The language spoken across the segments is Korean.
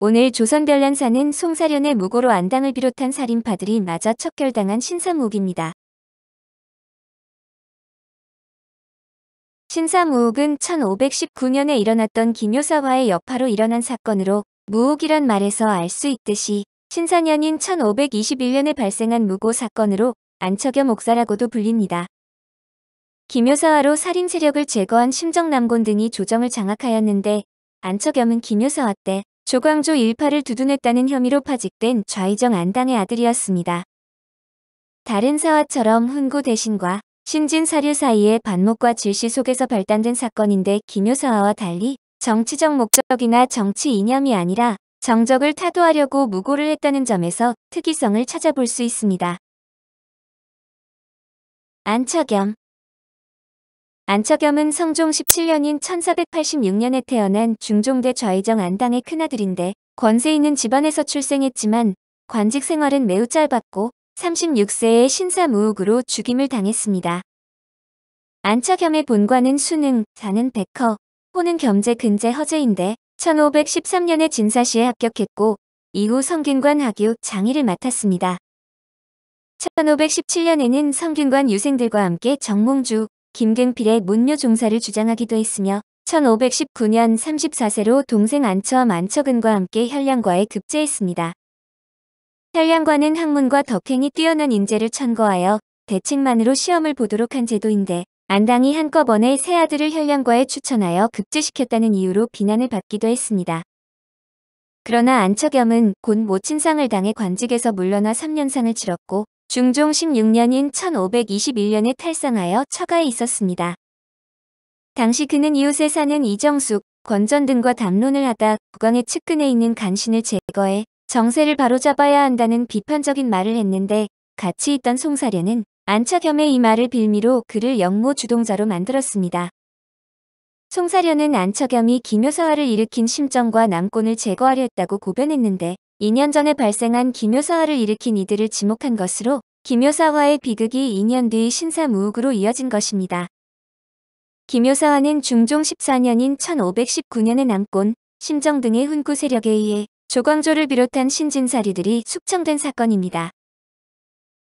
오늘 조선별란사는 송사련의 무고로 안당을 비롯한 살인파들이 마저 척결당한 신사무옥입니다. 신사무옥은 1519년에 일어났던 김효사와의 여파로 일어난 사건으로 무옥이란 말에서 알 수 있듯이 신사년인 1521년에 발생한 무고 사건으로 안척여 목사라고도 불립니다. 김효사화로 살인 세력을 제거한 심정남곤 등이 조정을 장악하였는데 안척염은 김효사화 때 조광조 일파를 두둔했다는 혐의로 파직된 좌의정 안당의 아들이었습니다. 다른 사화처럼 훈구 대신과 신진 사류 사이의 반목과 질시 속에서 발단된 사건인데 김효사화와 달리 정치적 목적이나 정치 이념이 아니라 정적을 타도하려고 무고를 했다는 점에서 특이성을 찾아볼 수 있습니다. 안척염. 안척염은 성종 17년인 1486년에 태어난 중종대 좌의정 안당의 큰아들인데 권세 있는 집안에서 출생했지만 관직 생활은 매우 짧았고 36세에 신사무옥으로 죽임을 당했습니다. 안척염의 본관은 수능, 자는 백허, 호는 겸재 근제 허제인데 1513년에 진사시에 합격했고 이후 성균관 하교 장의를 맡았습니다. 1517년에는 성균관 유생들과 함께 정몽주, 김갱필의 문묘 종사를 주장하기도 했으며 1519년 34세로 동생 안처엄 안척은과 함께 현량과에 급제했습니다. 현량과는 학문과 덕행이 뛰어난 인재를 천거하여 대책만으로 시험을 보도록 한 제도인데 안당이 한꺼번에 세 아들을 현량과에 추천하여 급제시켰다는 이유로 비난을 받기도 했습니다. 그러나 안척염은 곧 모친상을 당해 관직에서 물러나 3년상을 치렀고 중종 16년인 1521년에 탈상하여 처가에 있었습니다. 당시 그는 이웃에 사는 이정숙, 권전 등과 담론을 하다 국왕의 측근에 있는 간신을 제거해 정세를 바로잡아야 한다는 비판적인 말을 했는데 같이 있던 송사련은 안척염의 이 말을 빌미로 그를 영모 주동자로 만들었습니다. 송사련은 안척염이 김효사화를 일으킨 심정과 남곤을 제거하려 했다고 고변했는데 2년 전에 발생한 김효사화를 일으킨 이들을 지목한 것으로 김효사화의 비극이 2년 뒤 신사무옥으로 이어진 것입니다. 김효사화는 중종 14년인 1519년에 남곤, 심정 등의 훈구 세력에 의해 조광조를 비롯한 신진사류들이 숙청된 사건입니다.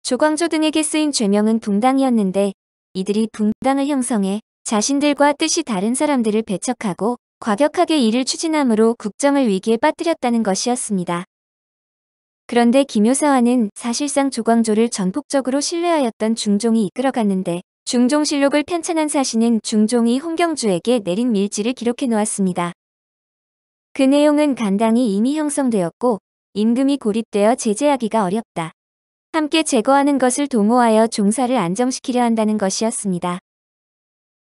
조광조 등에게 쓰인 죄명은 붕당이었는데 이들이 붕당을 형성해 자신들과 뜻이 다른 사람들을 배척하고 과격하게 이를 추진함으로 국정을 위기에 빠뜨렸다는 것이었습니다. 그런데 김효사화는 사실상 조광조를 전폭적으로 신뢰하였던 중종이 이끌어갔는데 중종실록을 편찬한 사신은 중종이 홍경주에게 내린 밀지를 기록해 놓았습니다. 그 내용은 간당이 이미 형성되었고 임금이 고립되어 제재하기가 어렵다. 함께 제거하는 것을 도모하여 종사를 안정시키려 한다는 것이었습니다.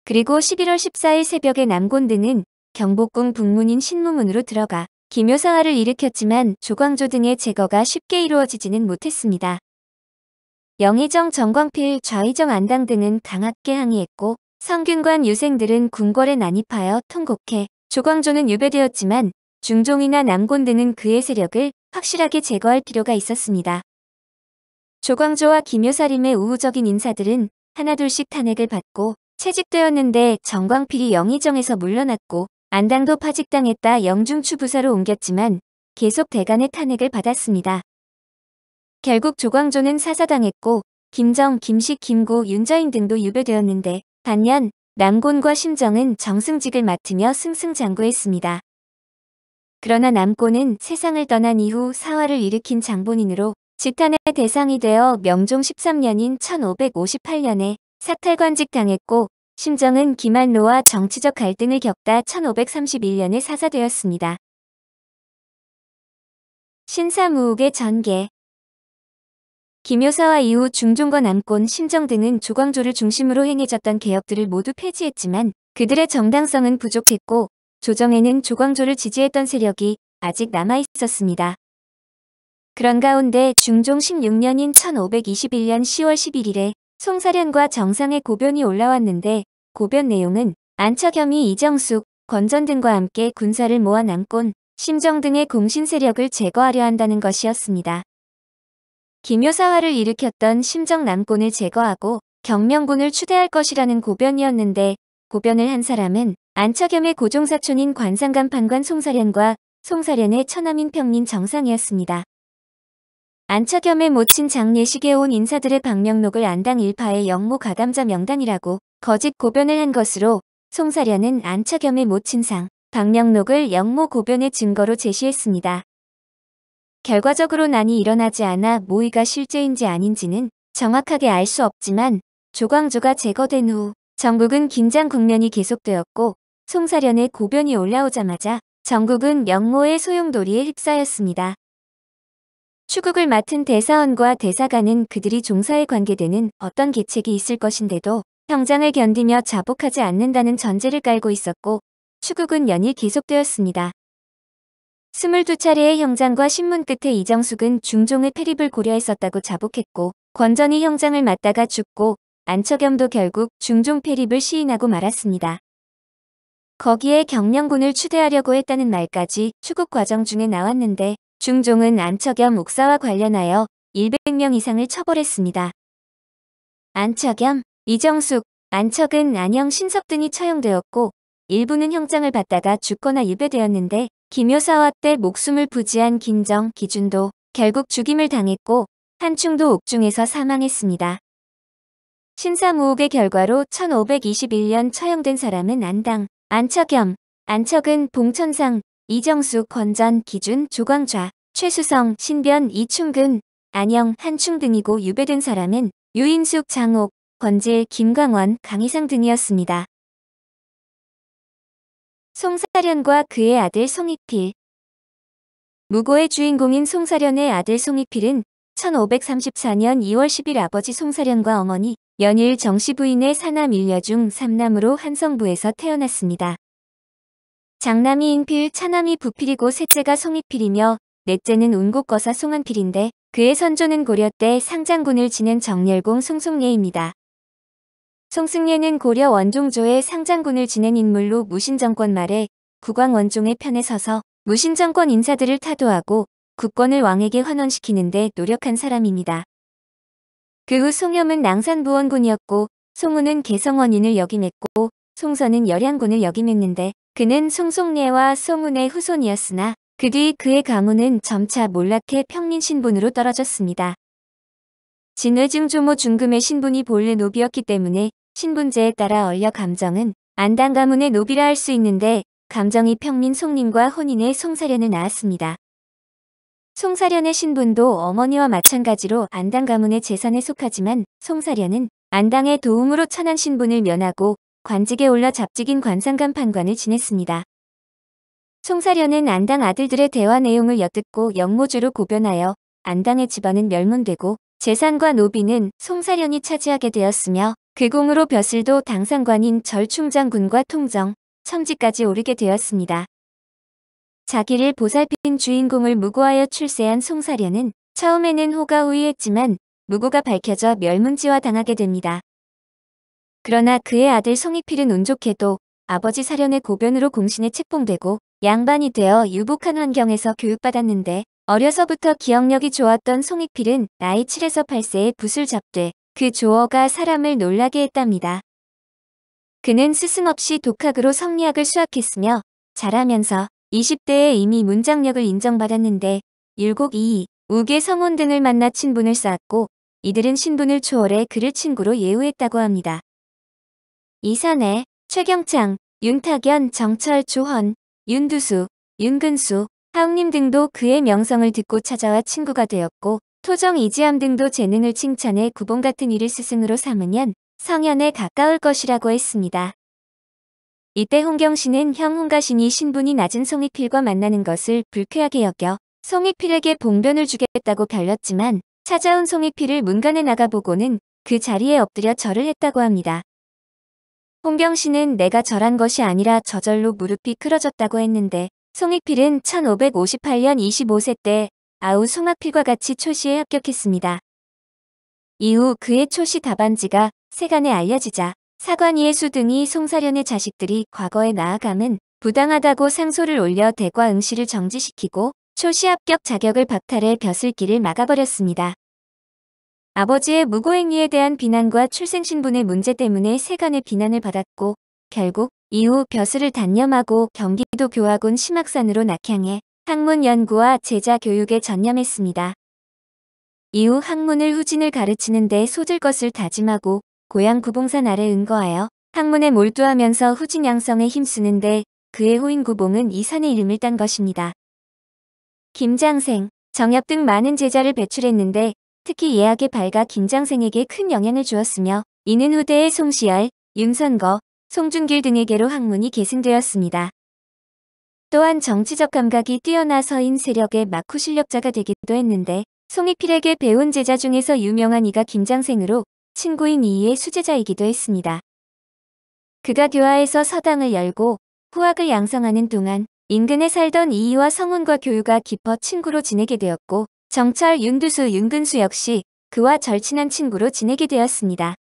그리고 11월 14일 새벽에 남곤 등은 경복궁 북문인 신무문으로 들어가 김효사화를 일으켰지만 조광조 등의 제거가 쉽게 이루어지지는 못했습니다. 영의정 정광필, 좌의정 안당 등은 강하게 항의했고 성균관 유생들은 궁궐에 난입하여 통곡해 조광조는 유배되었지만 중종이나 남곤 등은 그의 세력을 확실하게 제거할 필요가 있었습니다. 조광조와 김효사림의 우호적인 인사들은 하나둘씩 탄핵을 받고 채직되었는데 정광필이 영의정에서 물러났고 안당도 파직당했다 영중추 부사로 옮겼지만 계속 대간의 탄핵을 받았습니다. 결국 조광조는 사사당했고 김정, 김식, 김고, 윤저인 등도 유배되었는데 반면 남곤과 심정은 정승직을 맡으며 승승장구했습니다. 그러나 남곤은 세상을 떠난 이후 사화를 일으킨 장본인으로 직탄의 대상이 되어 명종 13년인 1558년에 사탈관직 당했고 심정은 김한로와 정치적 갈등을 겪다 1531년에 사사되었습니다. 신사무옥의 전개. 김효사화 이후 중종과 남곤, 심정 등은 조광조를 중심으로 행해졌던 개혁들을 모두 폐지했지만 그들의 정당성은 부족했고 조정에는 조광조를 지지했던 세력이 아직 남아있었습니다. 그런 가운데 중종 16년인 1521년 10월 11일에 송사련과 정상의 고변이 올라왔는데 고변 내용은 안척염이 이정숙, 권전 등과 함께 군사를 모아 남곤, 심정 등의 공신 세력을 제거하려 한다는 것이었습니다. 김효사화를 일으켰던 심정 남곤을 제거하고 경명군을 추대할 것이라는 고변이었는데 고변을 한 사람은 안척염의 고종사촌인 관상감 판관 송사련과 송사련의 처남인 평린 정상이었습니다. 안처겸의 모친 장례식에 온 인사들의 방명록을 안당 일파의 영모 가담자 명단이라고 거짓 고변을 한 것으로 송사련은 안처겸의 모친상 방명록을 영모 고변의 증거로 제시했습니다. 결과적으로 난이 일어나지 않아 모의가 실제인지 아닌지는 정확하게 알 수 없지만 조광조가 제거된 후 전국은 긴장 국면이 계속되었고 송사련의 고변이 올라오자마자 전국은 영모의 소용돌이에 휩싸였습니다. 추국을 맡은 대사원과 대사관은 그들이 종사에 관계되는 어떤 계책이 있을 것인데도 형장을 견디며 자복하지 않는다는 전제를 깔고 있었고 추국은 연일 계속되었습니다. 22차례의 형장과 신문 끝에 이정숙은 중종의 패립을 고려했었다고 자복했고 권전이 형장을 맡다가 죽고 안처겸도 결국 중종 패립을 시인하고 말았습니다. 거기에 경령군을 추대하려고 했다는 말까지 추국 과정 중에 나왔는데 중종은 안처겸 옥사와 관련하여 100명 이상을 처벌했습니다. 안처겸, 이정숙, 안척은, 안영, 신석 등이 처형되었고 일부는 형장을 받다가 죽거나 유배되었는데 김효사화 때 목숨을 부지한 김정, 기준도 결국 죽임을 당했고 한충도 옥중에서 사망했습니다. 신사무옥의 결과로 1521년 처형된 사람은 안당, 안처겸, 안척은, 봉천상, 이정숙, 권전, 기준, 조광좌, 최수성, 신변, 이충근, 안영, 한충 등이고 유배된 사람은 유인숙, 장옥, 권질, 김광원, 강희상 등이었습니다. 송사련과 그의 아들 송익필. 무고의 주인공인 송사련의 아들 송익필은 1534년 2월 10일 아버지 송사련과 어머니 연일 정씨 부인의 사남 일녀 중 3남으로 한성부에서 태어났습니다. 장남이 인필, 차남이 부필이고 셋째가 송익필이며 넷째는 운곡거사 송한필인데 그의 선조는 고려 때 상장군을 지낸 정렬공 송승례입니다. 송승례는 고려 원종조의 상장군을 지낸 인물로 무신정권 말에 국왕원종의 편에 서서 무신정권 인사들을 타도하고 국권을 왕에게 환원시키는 데 노력한 사람입니다. 그 후 송염은 낭산부원군이었고 송우는 개성원인을 역임했고 송선은 열양군을 역임했는데 그는 송송례와 송운의 후손이었으나 그 뒤 그의 가문은 점차 몰락해 평민 신분으로 떨어졌습니다. 진외증 조모 중금의 신분이 본래 노비였기 때문에 신분제에 따라 얼려 감정은 안당 가문의 노비라 할 수 있는데 감정이 평민 송림과 혼인의 송사련을 낳았습니다. 송사련의 신분도 어머니와 마찬가지로 안당 가문의 재산에 속하지만 송사련은 안당의 도움으로 천한 신분을 면하고 관직에 올라 잡직인 관상감 판관을 지냈습니다. 송사련은 안당 아들들의 대화 내용을 엿듣고 영모주로 고변하여 안당의 집안은 멸문되고 재산과 노비는 송사련이 차지하게 되었으며 그 공으로 벼슬도 당상관인 절충장군과 통정, 첨지까지 오르게 되었습니다. 자기를 보살핀 주인공을 무고하여 출세한 송사련은 처음에는 호가 후위했지만 무고가 밝혀져 멸문지화 당하게 됩니다. 그러나 그의 아들 송익필은 운 좋게도 아버지 사련의 고변으로 공신에 책봉되고 양반이 되어 유복한 환경에서 교육받았는데 어려서부터 기억력이 좋았던 송익필은 나이 7에서 8세에 붓을 잡되 그 조어가 사람을 놀라게 했답니다. 그는 스승 없이 독학으로 성리학을 수학했으며 자라면서 20대에 이미 문장력을 인정받았는데 율곡 이이, 우계 성혼 등을 만나 친분을 쌓았고 이들은 신분을 초월해 그를 친구로 예우했다고 합니다. 이선애, 최경창, 윤탁연, 정철, 조헌, 윤두수, 윤근수, 하웅님 등도 그의 명성을 듣고 찾아와 친구가 되었고 토정 이지함 등도 재능을 칭찬해 구봉 같은 이를 스승으로 삼으면 성현에 가까울 것이라고 했습니다. 이때 홍경신은 형 홍가신이 신분이 낮은 송익필과 만나는 것을 불쾌하게 여겨 송익필에게 봉변을 주겠다고 별렀지만 찾아온 송익필을 문간에 나가보고는 그 자리에 엎드려 절을 했다고 합니다. 홍경신은 내가 절한 것이 아니라 저절로 무릎이 크러졌다고 했는데 송익필은 1558년 25세 때 아우 송학필과 같이 초시에 합격했습니다. 이후 그의 초시 답안지가 세간에 알려지자 사관이해수 등이 송사련의 자식들이 과거에 나아감은 부당하다고 상소를 올려 대과 응시를 정지시키고 초시 합격 자격을 박탈해 벼슬길을 막아버렸습니다. 아버지의 무고행위에 대한 비난과 출생신분의 문제 때문에 세간의 비난을 받았고 결국 이후 벼슬을 단념하고 경기도 교화군 심학산으로 낙향해 학문 연구와 제자 교육에 전념했습니다. 이후 학문을 후진을 가르치는 데 쏟을 것을 다짐하고 고향 구봉산 아래 은거하여 학문에 몰두하면서 후진 양성에 힘쓰는데 그의 후인 구봉은 이 산의 이름을 딴 것입니다. 김장생, 정엽 등 많은 제자를 배출했는데 특히 예학의 발가 김장생에게 큰 영향을 주었으며 이는 후대의 송시열, 윤선거, 송준길 등에게로 학문이 계승되었습니다. 또한 정치적 감각이 뛰어나 서인 세력의 막후 실력자가 되기도 했는데 송익필에게 배운 제자 중에서 유명한 이가 김장생으로 친구인 이의 수제자이기도 했습니다. 그가 교화에서 서당을 열고 후학을 양성하는 동안 인근에 살던 이이와 성운과 교유가 깊어 친구로 지내게 되었고 정철, 윤두수, 윤근수 역시 그와 절친한 친구로 지내게 되었습니다.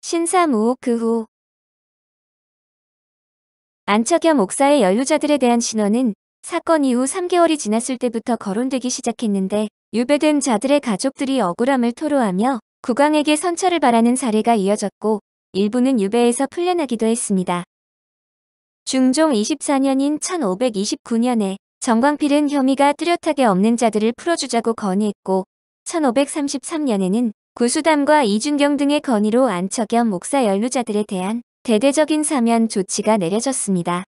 신사무호 그 후 안척겸 옥사의 연루자들에 대한 신원은 사건 이후 3개월이 지났을 때부터 거론되기 시작했는데 유배된 자들의 가족들이 억울함을 토로하며 국왕에게 선처를 바라는 사례가 이어졌고 일부는 유배에서 풀려나기도 했습니다. 중종 24년인 1529년에 정광필은 혐의가 뚜렷하게 없는 자들을 풀어주자고 건의했고 1533년에는 구수담과 이준경 등의 건의로 안척겸 옥사 연루자들에 대한 대대적인 사면 조치가 내려졌습니다.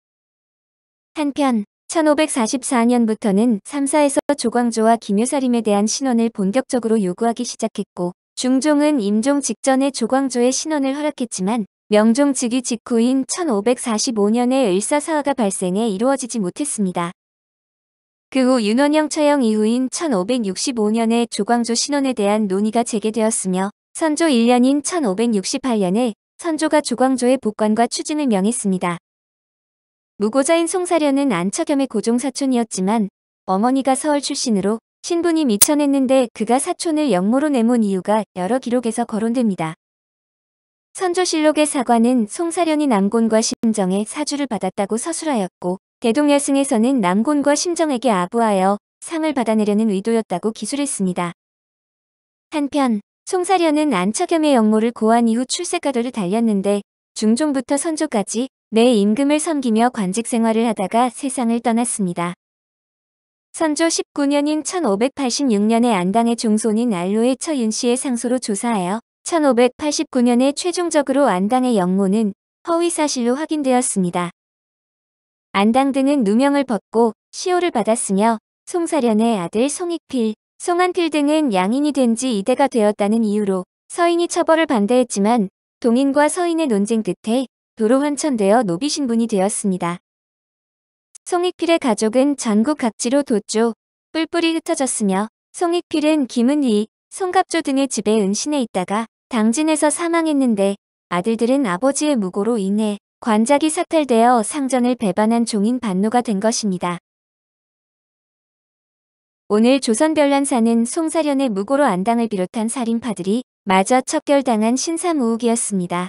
한편 1544년부터는 3사에서 조광조와 김효사림에 대한 신원을 본격적으로 요구하기 시작했고 중종은 임종 직전에 조광조의 신원을 허락했지만 명종 즉위 직후인 1545년에 을사사화가 발생해 이루어지지 못했습니다. 그 후 윤원영 처형 이후인 1565년에 조광조 신원에 대한 논의가 재개되었으며 선조 1년인 1568년에 선조가 조광조의 복관과 추징을 명했습니다. 무고자인 송사련은 안척겸의 고종사촌이었지만 어머니가 서울 출신으로 신분이 미천했는데 그가 사촌을 영모로 내몬 이유가 여러 기록에서 거론됩니다. 선조실록의 사관은 송사련이 남곤과 심정에 사주를 받았다고 서술하였고 대동여승에서는 남곤과 심정에게 아부하여 상을 받아내려는 의도였다고 기술했습니다. 한편 송사련은 안척겸의 영모를 고한 이후 출세가도를 달렸는데 중종부터 선조까지 내 임금을 섬기며 관직 생활을 하다가 세상을 떠났습니다. 선조 19년인 1586년에 안당의 종손인 알로의 처윤씨의 상소로 조사하여 1589년에 최종적으로 안당의 영모는 허위사실로 확인되었습니다. 안당 등은 누명을 벗고 시호를 받았으며 송사련의 아들 송익필, 송한필 등은 양인이 된 지 이대가 되었다는 이유로 서인이 처벌을 반대했지만 동인과 서인의 논쟁 끝에 도로 환천되어 노비 신분이 되었습니다. 송익필의 가족은 전국 각지로 도조, 뿔뿔이 흩어졌으며 송익필은 김은희, 송갑조 등의 집에 은신해 있다가 당진에서 사망했는데 아들들은 아버지의 무고로 인해 관작이 삭탈되어 상전을 배반한 종인 반노가 된 것입니다. 오늘 조선별난사는 송사련의 무고로 안당을 비롯한 살인파들이 마저 척결당한 신사무욱이었습니다.